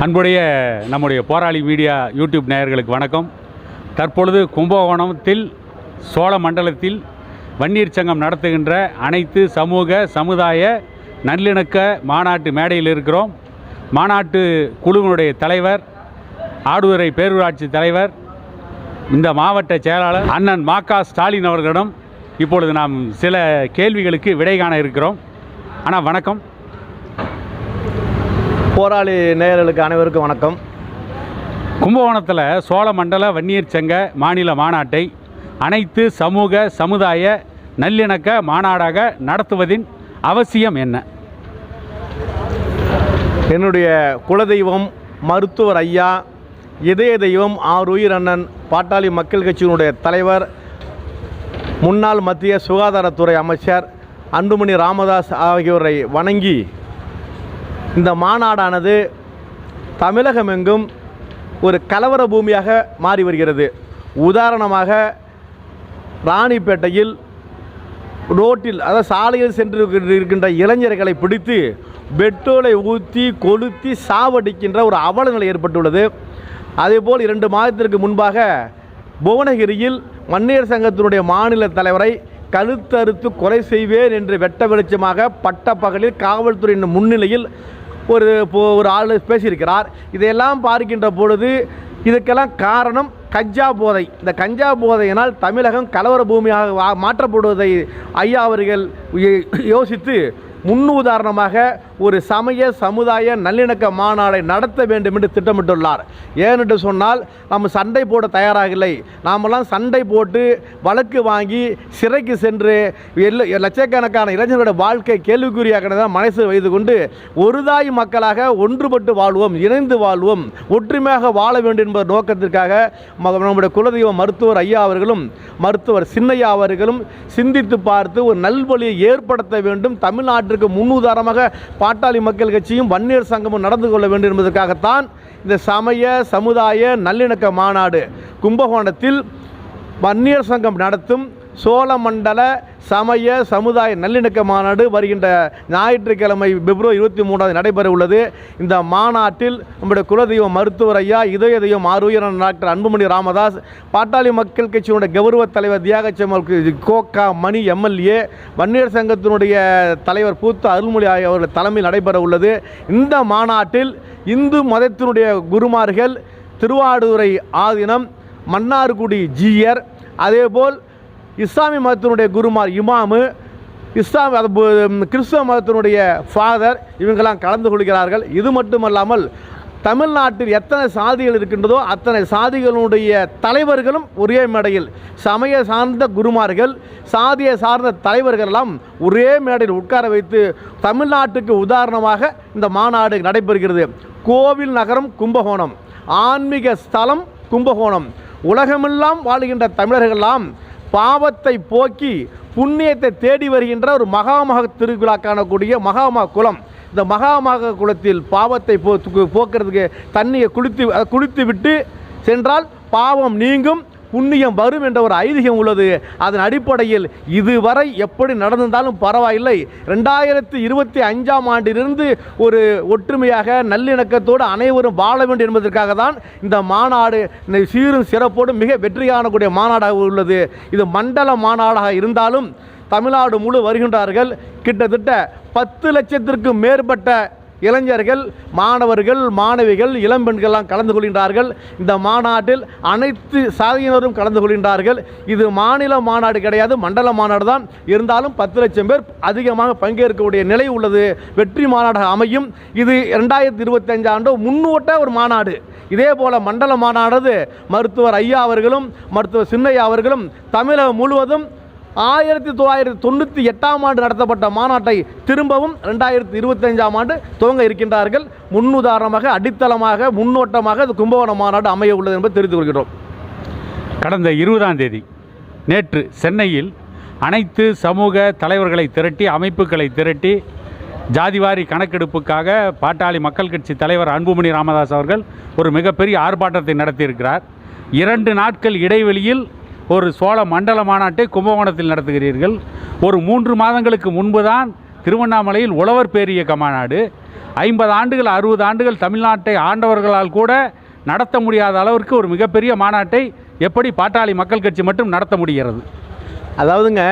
அன்புடைய நம்முடைய போராளி மீடியா யூடியூப் நேயர்களுக்கு வணக்கம். தற்பொழுது கும்பகோணத்தில் சோழ மண்டலத்தில் வன்னியர் சங்கம் நடத்துகின்ற அனைத்து சமூக சமுதாய நல்லிணக்க மாநாட்டு மேடையில் இருக்கிறோம். மாநாட்டு குழுவினுடைய தலைவர், ஆடுதுறை பேரூராட்சி தலைவர், இந்த மாவட்ட செயலாளர் அண்ணன் மா.க. ஸ்டாலின் அவர்களிடம் இப்பொழுது நாம் சில கேள்விகளுக்கு விடை காண இருக்கிறோம். அண்ணா வணக்கம். போராளி நேயர்களுக்கு அனைவருக்கும் வணக்கம். கும்பகோணத்தில் சோழ மண்டல வன்னியர் சங்க மாநில மாநாட்டை அனைத்து சமூக சமுதாய நல்லிணக்க மாநாடாக நடத்துவதின் அவசியம் என்ன? என்னுடைய குலதெய்வம் மருத்துவர் ஐயா, இதய தெய்வம் ஆருயிர் அண்ணன் பாட்டாளி மக்கள் கட்சியினுடைய தலைவர், முன்னாள் மத்திய சுகாதாரத்துறை அமைச்சர் அன்புமணி ராமதாஸ் ஆகியோரை வணங்கி இந்த மாநாடானது தமிழகமெங்கும் ஒரு கலவர பூமியாக மாறி வருகிறது. உதாரணமாக ராணிப்பேட்டையில் ரோட்டில், அதாவது சாலையில் சென்று இருக்கின்ற இளைஞர்களை பிடித்து பெட்ரோலை ஊற்றி கொளுத்தி சாவடிக்கின்ற ஒரு அவல நிலை ஏற்பட்டுள்ளது. அதேபோல் 2 மாதத்திற்கு முன்பாக புவனகிரியில் வன்னியர் சங்கத்தினுடைய மாநில தலைவரை கழுத்தறுத்து கொலை செய்வேன் என்று வெட்ட வெளிச்சமாக பட்ட பகலில் காவல்துறையின் முன்னிலையில் ஒரு ஆள் பேசியிருக்கிறார். இதையெல்லாம் பார்க்கின்ற பொழுது இதுக்கெல்லாம் காரணம் கஞ்சா போதை. இந்த கஞ்சா போதையினால் தமிழகம் கலவர பூமியாக மாற்றப்படுவதை ஐயா அவர்கள் யோசித்து முன்னுதாரணமாக ஒரு சமய சமுதாய நல்லிணக்க மாநாடை நடத்த வேண்டும் என்று திட்டமிட்டுள்ளார். ஏனென்று சொன்னால் நம்ம சண்டை போட தயாராகவில்லை. நாமெல்லாம் சண்டை போட்டு வழக்கு வாங்கி சிறைக்கு சென்று லட்சக்கணக்கான இளைஞர்களுடைய வாழ்க்கை கேள்விக்குறியாக மனசு வைத்து கொண்டு ஒரு தாய் மக்களாக ஒன்றுபட்டு வாழ்வோம், இணைந்து வாழ்வோம், ஒற்றுமையாக வாழ வேண்டும் என்பது நோக்கத்திற்காக நம்முடைய குலதெய்வம் மருத்துவர் ஐயா அவர்களும் மருத்துவர் சின்னையா அவர்களும் சிந்தித்து பார்த்து ஒரு நல்வழியை ஏற்படுத்த வேண்டும், தமிழ்நாட்டிற்கு முன்னுதாரணமாக பாட்டாளி மக்கள் கட்சியும் வன்னியர் சங்கமும் நடந்து கொள்ள வேண்டும் என்பதற்காகத்தான் இந்த சமய சமுதாய நல்லிணக்க மாநாடு கும்பகோணத்தில் வன்னியர் சங்கம் நடத்தும் சோழ மண்டல சமய சமுதாய நல்லிணக்க மாநாடு வருகின்ற ஞாயிற்றுக்கிழமை பிப்ரவரி 23 நடைபெற உள்ளது. இந்த மாநாட்டில் நம்முடைய குலதெய்வம் மருத்துவர் ஐயா, இதய தெய்வம் ஆருயிர் டாக்டர் அன்புமணி ராமதாஸ், பாட்டாளி மக்கள் கட்சியினுடைய கௌரவ தலைவர் தியாகச்செம்மல் கோகா மணி எம்எல்ஏ, வன்னியர் சங்கத்தினுடைய தலைவர் பூத்த அருள்மொழி அவர்கள் தலைமையில் நடைபெற உள்ளது. இந்த மாநாட்டில் இந்து மதத்தினுடைய குருமார்கள், திருவாடுதுறை ஆதீனம், மன்னார்குடி ஜீயர், அதேபோல் இஸ்லாமிய மதத்தினுடைய குருமார் இமாமு, கிறிஸ்தவ மதத்தினுடைய ஃபாதர், இவங்கெல்லாம் கலந்து கொள்கிறார்கள். இது மட்டுமல்லாமல் தமிழ்நாட்டில் எத்தனை சாதிகள் இருக்கின்றதோ அத்தனை சாதிகளுடைய தலைவர்களும் ஒரே மேடையில், சமய சார்ந்த குருமார்கள், சாதியை சார்ந்த தலைவர்களெல்லாம் ஒரே மேடையில் உட்கார வைத்து தமிழ்நாட்டுக்கு உதாரணமாக இந்த மாநாடு நடைபெறுகிறது. கோவில் நகரம் கும்பகோணம், ஆன்மீக ஸ்தலம் கும்பகோணம், உலகமெல்லாம் வாழ்கின்ற தமிழர்களெல்லாம் பாவத்தை போக்கி புண்ணியத்தை தேடி வருகின்ற ஒரு மகாமக திருவிழா காணக்கூடிய மகாமக குளம். இந்த மகாமக குளத்தில் பாவத்தை போக்குறதுக்கு தண்ணியை குளித்து விட்டு சென்றால் பாவம் நீங்கும், புண்ணியம் வரும் என்ற ஒரு ஐதீகம் உள்ளது. அதன் அடிப்படையில் இதுவரை எப்படி நடந்திருந்தாலும் பரவாயில்லை, 2025ஆம் ஆண்டிலிருந்து ஒரு ஒற்றுமையாக நல்லிணக்கத்தோடு அனைவரும் வாழ வேண்டும் என்பதற்காக தான் இந்த மாநாடு சீரும் சிறப்போடு மிக வெற்றி காணக்கூடிய மாநாடாக உள்ளது. இது மண்டல மாநாடாக இருந்தாலும் தமிழ்நாடு முழு வருகின்றார்கள். கிட்டத்தட்ட 10 லட்சத்திற்கும் மேற்பட்ட இளைஞர்கள், மாணவர்கள், மாணவிகள், இளம்பெண்கள்லாம் கலந்து கொள்கின்றார்கள். இந்த மாநாட்டில் அனைத்து சாதியினரும் கலந்து கொள்கின்றார்கள். இது மாநில மாநாடு கிடையாது, மண்டல மாநாடு தான். இருந்தாலும் 10 லட்சம் பேர் அதிகமாக பங்கேற்கக்கூடிய நிலை உள்ளது. வெற்றி மாநாடாக அமையும். இது 2025 ஆண்டு முன்னோட்ட ஒரு மாநாடு. இதே போல மண்டல மாநாடு மருத்துவர் ஐயா அவர்களும் மருத்துவர் சின்னையா அவர்களும் தமிழகம் முழுவதும் 1998ஆம் ஆண்டு நடத்தப்பட்ட மாநாட்டை திரும்பவும் 2025ஆம் ஆண்டு துவங்க இருக்கின்றார்கள். முன்னுதாரணமாக, அடித்தளமாக, முன்னோட்டமாக இந்த கும்பகோணம் மாநாடு அமைய உள்ளது என்பதை தெரிந்து கொள்கிறோம். கடந்த 20ஆம் தேதி நேற்று சென்னையில் அனைத்து சமூக தலைவர்களை திரட்டி, அமைப்புகளை திரட்டி, ஜாதிவாரி கணக்கெடுப்புக்காக பாட்டாளி மக்கள் கட்சி தலைவர் அன்புமணி ராமதாஸ் அவர்கள் ஒரு மிகப்பெரிய ஆர்ப்பாட்டத்தை நடத்தியிருக்கிறார். 2 நாட்கள் இடைவெளியில் ஒரு சோழ மண்டல மாநாட்டை கும்பகோணத்தில் நடத்துகிறீர்கள். ஒரு 3 மாதங்களுக்கு முன்பு தான் திருவண்ணாமலையில் உழவர் பேரியக்க மாநாடு. 50 ஆண்டுகள் 60 ஆண்டுகள் தமிழ்நாட்டை ஆண்டவர்களால் கூட நடத்த முடியாத அளவிற்கு ஒரு மிகப்பெரிய மாநாட்டை எப்படி பாட்டாளி மக்கள் கட்சி மட்டும் நடத்த முடிகிறது? அதாவதுங்க,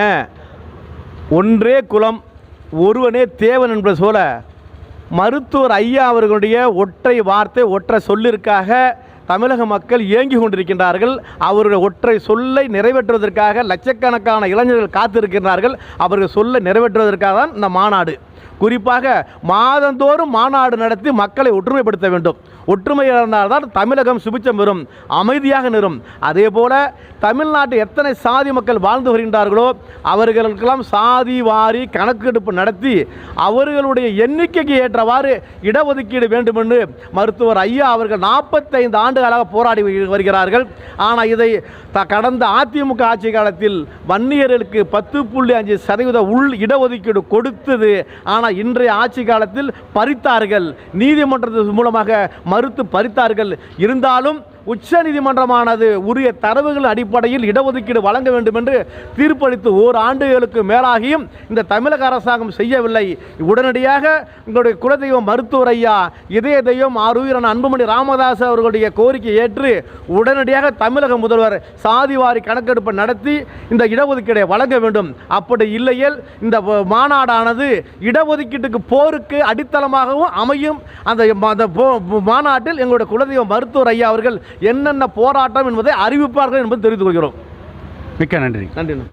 ஒன்றே குலம் ஒருவனே தேவன் என்பது போல மருத்துவர் ஐயா அவர்களுடைய ஒற்றை வார்த்தை, ஒற்றை சொல்லிற்காக தமிழக மக்கள் ஏங்கி கொண்டிருக்கின்றார்கள். அவருடைய ஒற்றை சொல்லை நிறைவேற்றுவதற்காக லட்சக்கணக்கான இளைஞர்கள் காத்திருக்கிறார்கள். அவர்கள் சொல்லை நிறைவேற்றுவதற்காக தான் இந்த மாநாடு. குறிப்பாக மாதந்தோறும் மாநாடு நடத்தி மக்களை ஒற்றுமைப்படுத்த வேண்டும். ஒற்றுமை இருந்தால்தான் தமிழகம் சுபிச்சம் பெறும், அமைதியாக நிறும். அதே போல தமிழ்நாட்டில் எத்தனை சாதி மக்கள் வாழ்ந்து வருகின்றார்களோ அவர்களுக்கெல்லாம் சாதி வாரி கணக்கெடுப்பு நடத்தி அவர்களுடைய எண்ணிக்கைக்கு ஏற்றவாறு இடஒதுக்கீடு வேண்டும் என்று மருத்துவர் ஐயா அவர்கள் 45 ஆண்டுகளாக போராடி வருகிறார்கள். ஆனால் இதை கடந்த அதிமுக ஆட்சி காலத்தில் வன்னியர்களுக்கு 10.5% உள் இடஒதுக்கீடு கொடுத்தது. ஆனால் இன்றைய ஆட்சி காலத்தில் பறித்தார்கள், நீதிமன்றத்தின் மூலமாக மறுத்து பறித்தார்கள். இருந்தாலும் உச்ச நீதிமன்றமானது உரிய தரவுகள் அடிப்படையில் இடஒதுக்கீடு வழங்க வேண்டும் என்று தீர்ப்பளித்து ஓராண்டுகளுக்கு மேலாகியும் இந்த தமிழக அரசாங்கம் செய்யவில்லை. உடனடியாக எங்களுடைய குலதெய்வம் மருத்துவர் ஐயா இதய தெய்வம் ஆரூரான் அன்புமணி ராமதாஸ் அவர்களுடைய கோரிக்கை ஏற்று உடனடியாக தமிழக முதல்வர் சாதிவாரி கணக்கெடுப்பை நடத்தி இந்த இடஒதுக்கீடை வழங்க வேண்டும். அப்படி இல்லையேல் இந்த மாநாடானது இடஒதுக்கீட்டுக்கு போருக்கு அடித்தளமாகவும் அமையும். அந்த மாநாட்டில் எங்களுடைய குலதெய்வம் மருத்துவர் ஐயா அவர்கள் என்னென்ன போராட்டம் என்பதை அறிவிப்பார்கள் என்பது தெரிந்து கொள்கிறோம். மிக்க நன்றி. நன்றி.